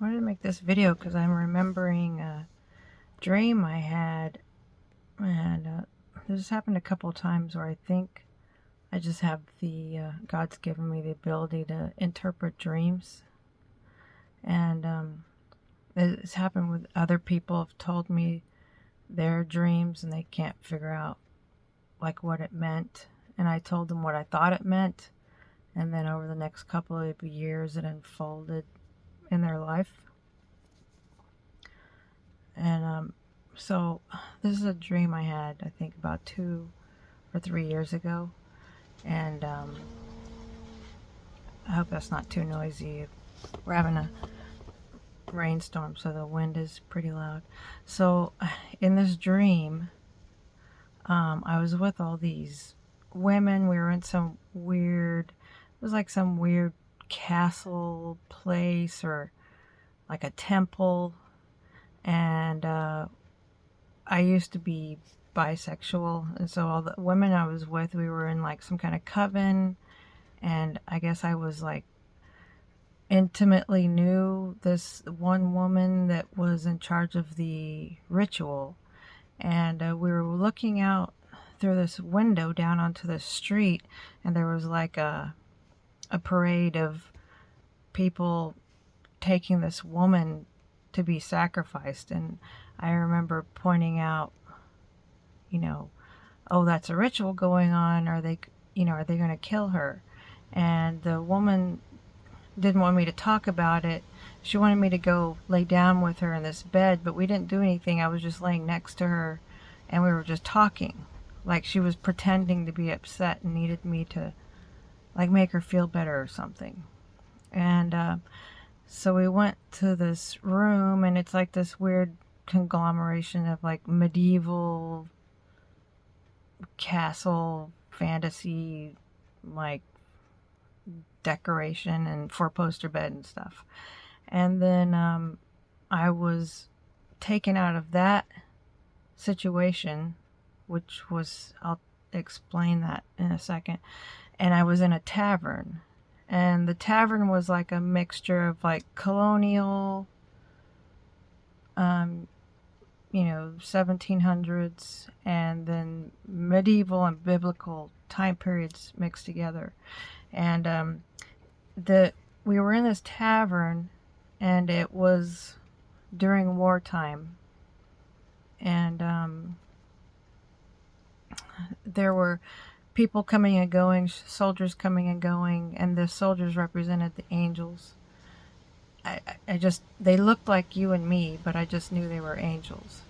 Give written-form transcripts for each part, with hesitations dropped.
wanted to make this video because I'm remembering a dream I had, and this has happened a couple of times where I think I just have God's given me the ability to interpret dreams, and it's happened with other people have told me their dreams and they can't figure out like what it meant, and I told them what I thought it meant, and then over the next couple of years it unfolded in their life. And so this is a dream I had, I think about 2 or 3 years ago. And I hope that's not too noisy. We're having a rainstorm, so the wind is pretty loud. So in this dream, I was with all these women. We were in some weird, it was like some weird castle place or like a temple. And I used to be bisexual, and so all the women I was with, we were in like some kind of coven, and I guess I was like intimately knew this one woman that was in charge of the ritual, and we were looking out through this window down onto the street, and there was like a parade of people taking this woman to be sacrificed. And I remember pointing out, oh, that's a ritual going on. Are they going to kill her? And the woman didn't want me to talk about it. She wanted me to go lay down with her in this bed, but we didn't do anything. I was just laying next to her and we were just talking. Like she was pretending to be upset and needed me to like make her feel better or something. And so we went to this room, and it's like this weird conglomeration of like medieval castle fantasy like decoration and 4-poster bed and stuff. And then I was taken out of that situation, which was, I'll explain that in a second, and I was in a tavern. And the tavern was like a mixture of like colonial, 1700s, and then medieval and biblical time periods mixed together. And we were in this tavern, and it was during wartime. And there were people coming and going, soldiers coming and going, and the soldiers represented the angels. They looked like you and me, but I just knew they were angels.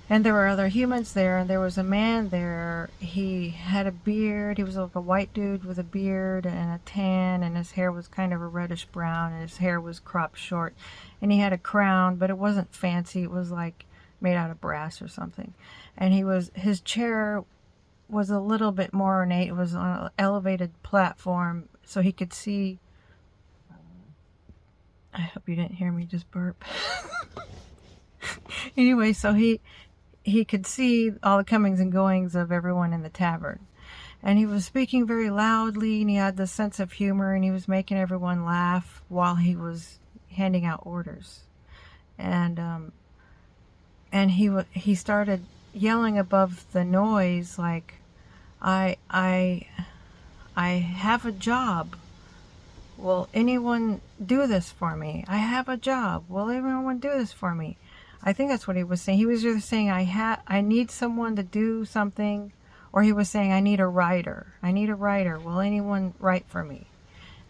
And there were other humans there, and there was a man there. He had a beard. He was like a white dude with a beard and a tan, and his hair was kind of a reddish brown, and his hair was cropped short. And he had a crown, but it wasn't fancy. It was like made out of brass or something. And his chair was a little bit more ornate. It was on an elevated platform, so he could see. I hope you didn't hear me just burp. Anyway, so he could see all the comings and goings of everyone in the tavern. And he was speaking very loudly, and he had this sense of humor, and he was making everyone laugh while he was handing out orders. And he started yelling above the noise like, I have a job. Will anyone do this for me? I have a job. Will anyone do this for me? I think that's what he was saying. He was either saying I need someone to do something, or he was saying I need a writer. I need a writer. Will anyone write for me?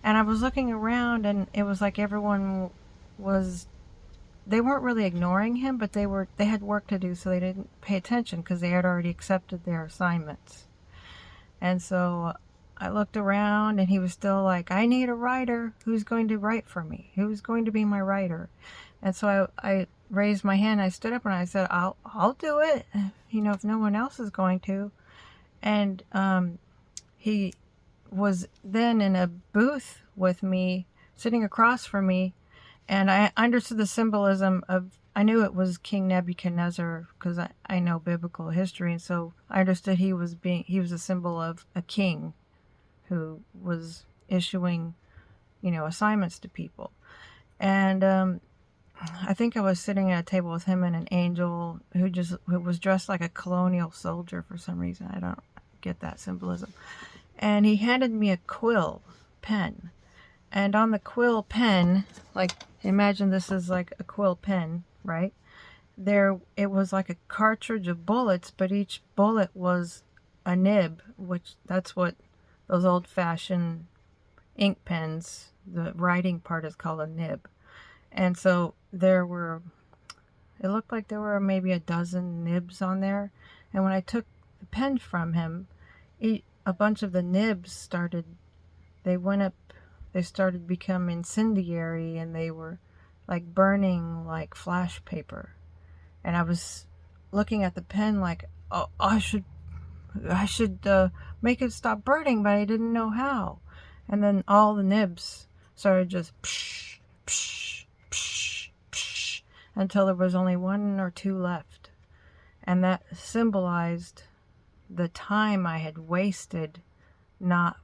And I was looking around, and it was like everyone they weren't really ignoring him, but they had work to do, so they didn't pay attention because they had already accepted their assignments. And so I looked around, and he was still like, I need a writer. Who's going to write for me? Who's going to be my writer? And so I raised my hand. I stood up and I said, I'll do it, if no one else is going to. And he was then in a booth with me, sitting across from me, and I understood the symbolism of, I knew it was King Nebuchadnezzar because I know biblical history, and so I understood he was a symbol of a king who was issuing, assignments to people. And I think I was sitting at a table with him and an angel who was dressed like a colonial soldier for some reason. I don't get that symbolism. And he handed me a quill pen. And on the quill pen, like, imagine this is like a quill pen, right? It was like a cartridge of bullets, but each bullet was a nib, which that's what those old-fashioned ink pens, the writing part is called a nib. And so it looked like there were maybe a dozen nibs on there. And when I took the pen from him, a bunch of the nibs started becoming incendiary, and they were like burning like flash paper. And I was looking at the pen like, oh, I should make it stop burning, but I didn't know how. And then all the nibs started just psh, psh, psh, psh, until there was only 1 or 2 left. And that symbolized the time I had wasted not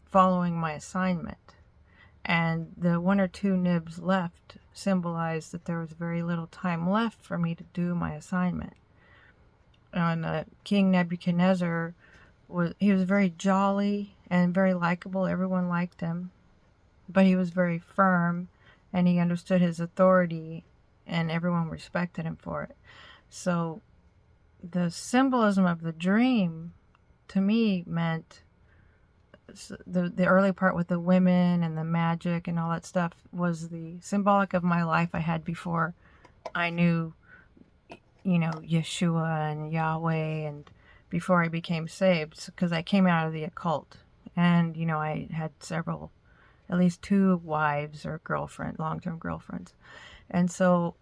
following my assignment. And the 1 or 2 nibs left symbolized that there was very little time left for me to do my assignment. And King Nebuchadnezzar was very jolly and very likable. Everyone liked him, but he was very firm, and he understood his authority, and everyone respected him for it. So the symbolism of the dream to me meant the early part with the women and the magic and all that stuff was the symbolic of my life I had before I knew, Yeshua and Yahweh, and before I became saved, because I came out of the occult. And, I had at least 2 wives or long-term girlfriends. And so,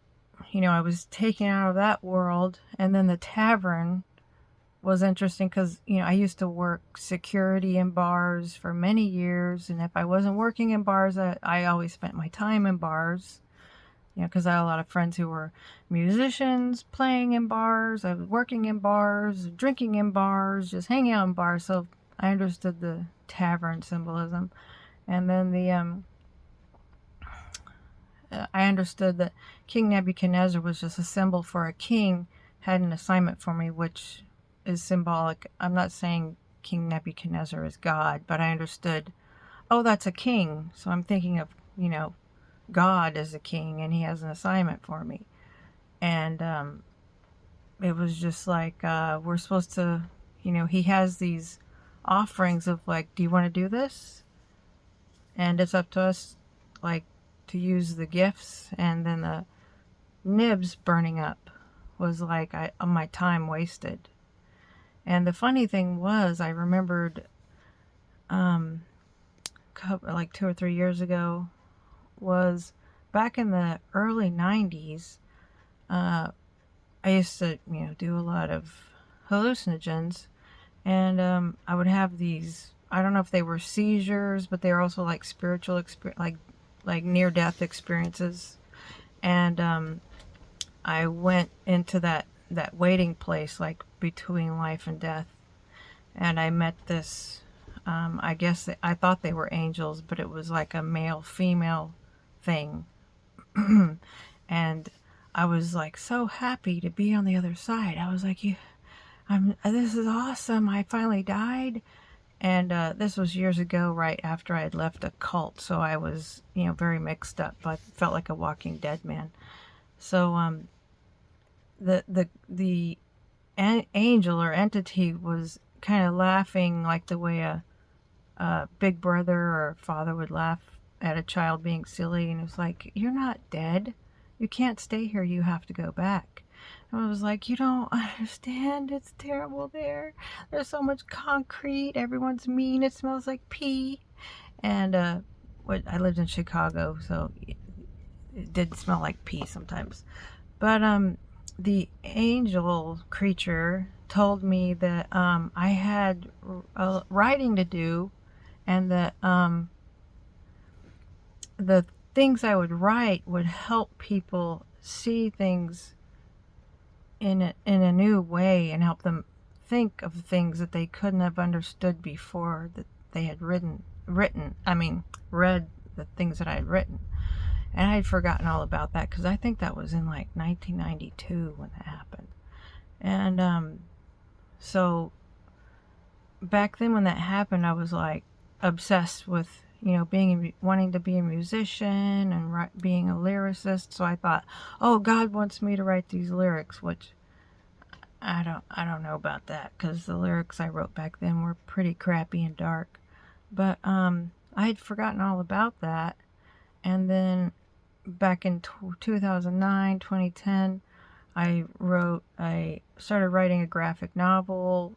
I was taken out of that world. And then the tavern was interesting because, I used to work security in bars for many years. And if I wasn't working in bars, I always spent my time in bars. Because I had a lot of friends who were musicians playing in bars. I was working in bars, drinking in bars, just hanging out in bars. So I understood the tavern symbolism. And then I understood that King Nebuchadnezzar was just a symbol for a king had an assignment for me, which is symbolic. I'm not saying King Nebuchadnezzar is God, but I understood, oh, that's a king. So I'm thinking of, God as a king, and he has an assignment for me. And it was just like, we're supposed to, he has these offerings of like, do you want to do this? And it's up to us, like, to use the gifts. And then the nibs burning up was like my time wasted. And the funny thing was, I remembered like 2 or 3 years ago, was back in the early 90s, I used to, do a lot of hallucinogens, and I would have these, I don't know if they were seizures, but they were also like spiritual like near-death experiences. And I went into that waiting place, like between life and death, and I met this, I guess I thought they were angels, but it was like a male-female thing. And I was like so happy to be on the other side. I was like, this is awesome. I finally died. And this was years ago, right after I had left a cult. So I was, very mixed up. I felt like a Walking Dead man. So the angel or entity was kind of laughing like the way a big brother or father would laugh at a child being silly, and it was like, you're not dead. You can't stay here. You have to go back. And I was like, you don't understand. It's terrible there. There's so much concrete. Everyone's mean. It smells like pee. And I lived in Chicago, so it did smell like pee sometimes. But the angel creature told me that I had writing to do, and that the things I would write would help people see things in a new way, and help them think of things that they couldn't have understood before that they had read the things that I had written. And I had forgotten all about that because I think that was in like 1992 when that happened. And so back then when that happened, I was like obsessed with, you know, wanting to be a musician and being a lyricist. So I thought, oh, God wants me to write these lyrics, which I don't know about that, because the lyrics I wrote back then were pretty crappy and dark. But I had forgotten all about that. And then back in 2009, 2010, I started writing a graphic novel,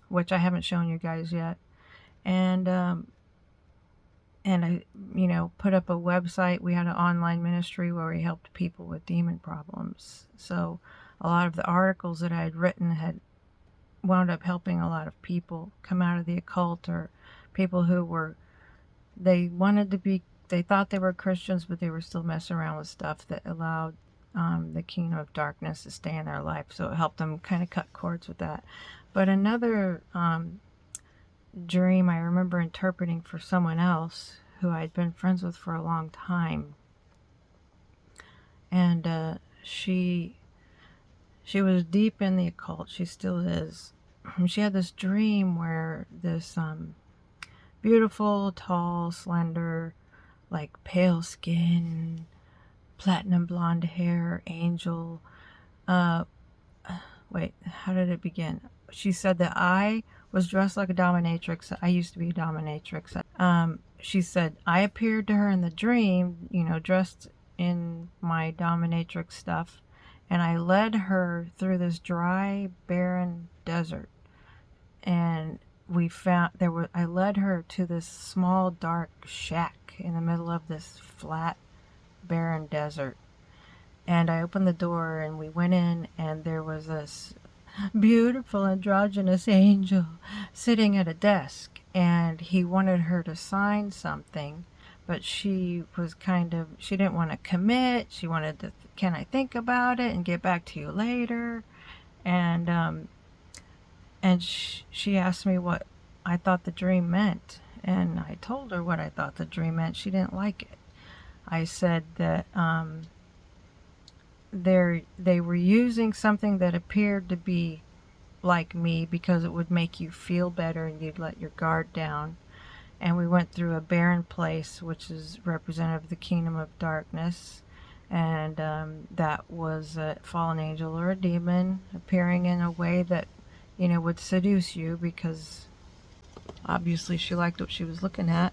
which I haven't shown you guys yet. And I, you know, put up a website. We had an online ministry where we helped people with demon problems. So a lot of the articles that I had written had wound up helping a lot of people come out of the occult, or people who they thought they were Christians, but they were still messing around with stuff that allowed the kingdom of darkness to stay in their life. So it helped them kind of cut cords with that. But another dream I remember interpreting for someone else who I'd been friends with for a long time. And she was deep in the occult. She still is. She had this dream where this beautiful, tall, slender, like pale skin, platinum blonde hair angel. Wait, how did it begin? She said that I was dressed like a dominatrix. I used to be a dominatrix. She said I appeared to her in the dream, you know, dressed in my dominatrix stuff, and I led her through this dry, barren desert. And I led her to this small, dark shack in the middle of this flat, barren desert. And I opened the door and we went in, and there was this beautiful androgynous angel sitting at a desk, and he wanted her to sign something, but she didn't want to commit. She wanted to, can I think about it and get back to you later? And she asked me what I thought the dream meant, and I told her what I thought the dream meant. She didn't like it. I said that they were using something that appeared to be like me because it would make you feel better and you'd let your guard down. And we went through a barren place, which is representative of the kingdom of darkness. And that was a fallen angel or a demon appearing in a way that, you know, would seduce you, because obviously she liked what she was looking at.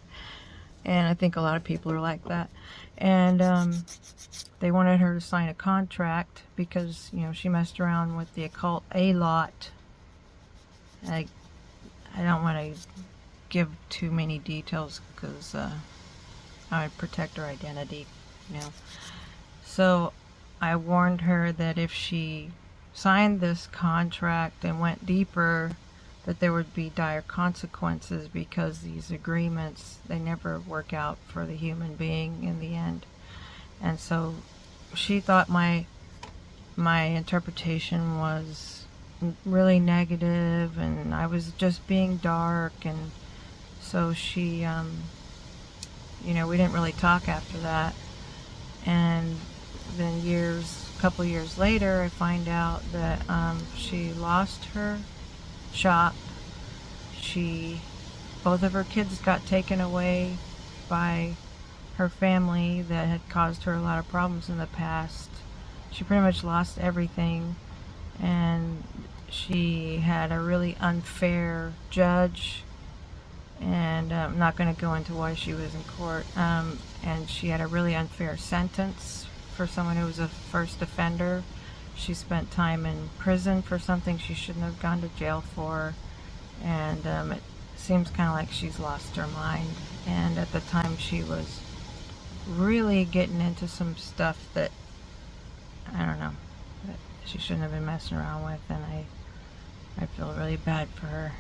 And I think a lot of people are like that. And they wanted her to sign a contract because, you know, she messed around with the occult a lot. I don't want to give too many details because I would protect her identity, you know. So I warned her that if she signed this contract and went deeper, that there would be dire consequences, because these agreements, they never work out for the human being in the end. And so she thought my interpretation was really negative, and I was just being dark. And so she, you know, we didn't really talk after that. And then a couple years later, I find out that she lost her shop. Both of her kids got taken away by her family that had caused her a lot of problems in the past. She pretty much lost everything, and she had a really unfair judge, and I'm not going to go into why she was in court. And she had a really unfair sentence for someone who was a first offender. She spent time in prison for something she shouldn't have gone to jail for. And it seems kind of like she's lost her mind. And at the time she was really getting into some stuff that, I don't know, that she shouldn't have been messing around with. And I feel really bad for her.